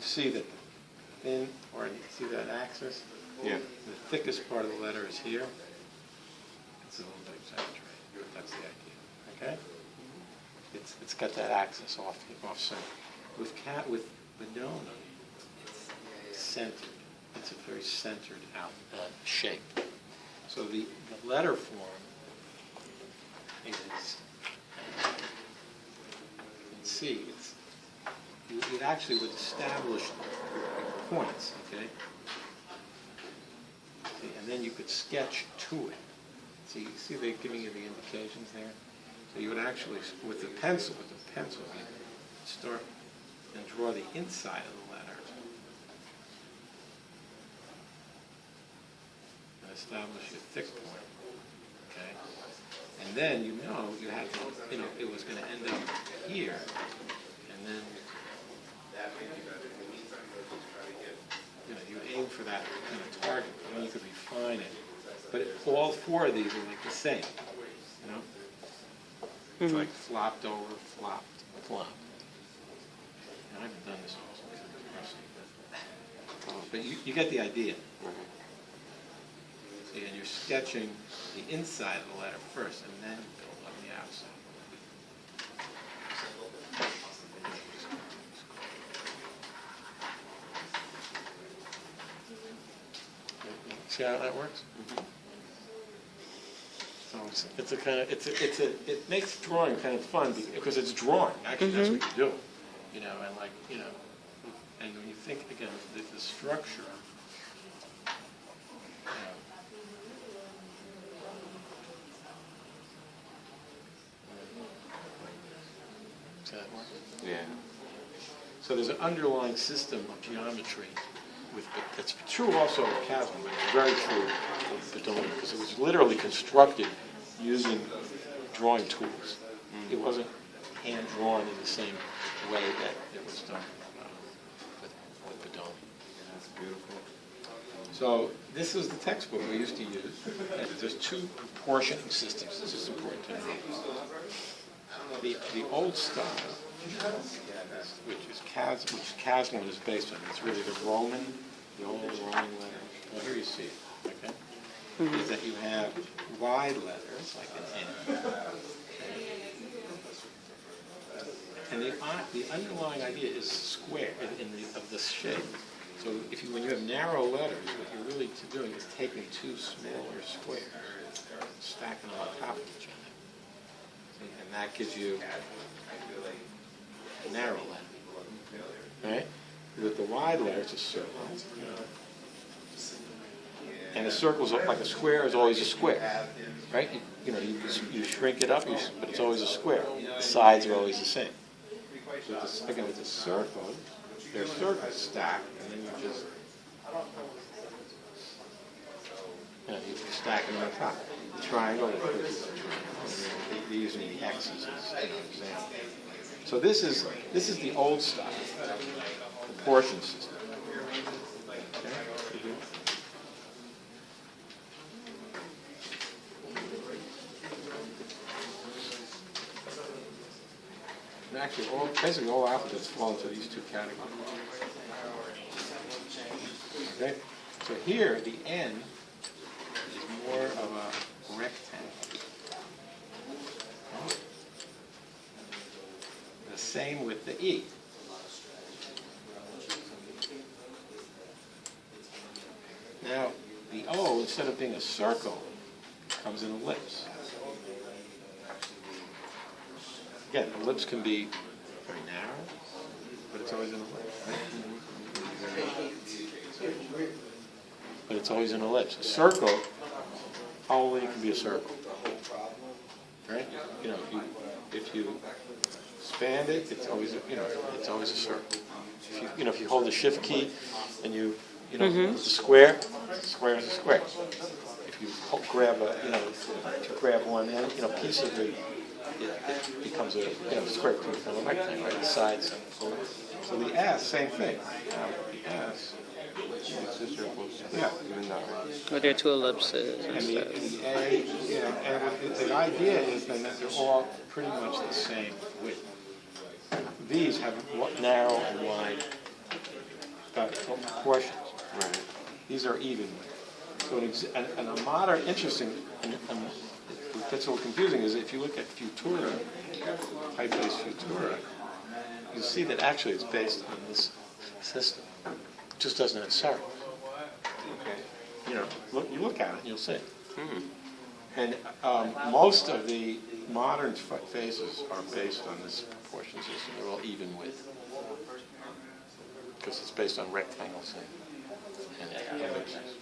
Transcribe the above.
see that the thin, or you see that axis? Yeah. The thickest part of the letter is here. It's a little bit exaggerated. That's the idea. Okay? It's got that axis off center. With Benoni, it's centered. It's a very centered out shape. So the letter form is, you can see, it actually would establish points, okay? See, and then you could sketch to it. See they're giving you the indications there? So you would actually, with the pencil, you start and draw the inside of the letter and establish your thick point, okay? And then you had to, it was going to end up here, and then you aim for that kind of target, and then you could refine it. But all four of these are like the same, It's like flopped over, flopped, flopped. And I haven't done this also, but you get the idea. See, and you're sketching the inside of the letter first, and then build up the outside. See how that works? So it makes drawing kind of fun because it's drawing. Actually, that's what you do. And when you think again, the structure. Does that work? Yeah. So there's an underlying system of geometry. It's true also of Chasm, but it's very true of Benoni, because it was literally constructed using drawing tools. It wasn't hand-drawn in the same way that it was done with Benoni. That's beautiful. So this is the textbook we used to use. And there's two proportioning systems. This is important to know. The old style, which Caslin is based on, it's really the old Roman letter. Well, here you see it, okay? Is that you have wide letters, like an N. And the underlying idea is square, of this shape. So when you have narrow letters, what you're really doing is taking two smaller squares, stacking them on top of each other. And that gives you a narrow letter, right? With the wide letter, it's a circle. And a circle is like a square is always a square, right? You shrink it up, but it's always a square. The sides are always the same. So again, with a circle, they're circles stacked, and then you stack them on top. The triangle, they're using the X's as an example. So this is the old style proportion system. Okay? And actually, basically all alphabets fall into these two categories. Okay? So here, the N is more of a rectangle. The same with the E. Now, the O, instead of being a circle, becomes an ellipse. Again, ellipse can be very narrow, but it's always an ellipse. But it's always an ellipse. A circle, only can be a circle. Right? If you expand it, it's always it's always a circle. If you hold the shift key and the square is a square. If you grab one end, piece of it becomes a square, can become a rectangle, right? The sides. So the S, same thing. The S. Yeah. Well, there are two ellipses. And the A, and the idea is then that they're all pretty much the same width. These have narrow and wide proportions. Right. These are even width. So and a modern, interesting, and what gets a little confusing is if you look at Futura, typeface Futura, you'll see that actually it's based on this system. It just doesn't have circles. Okay. You know, you look at it and you'll see. Hmm. And most of the modern faces are based on this proportion system. They're all even width. Because it's based on rectangles and ellipses.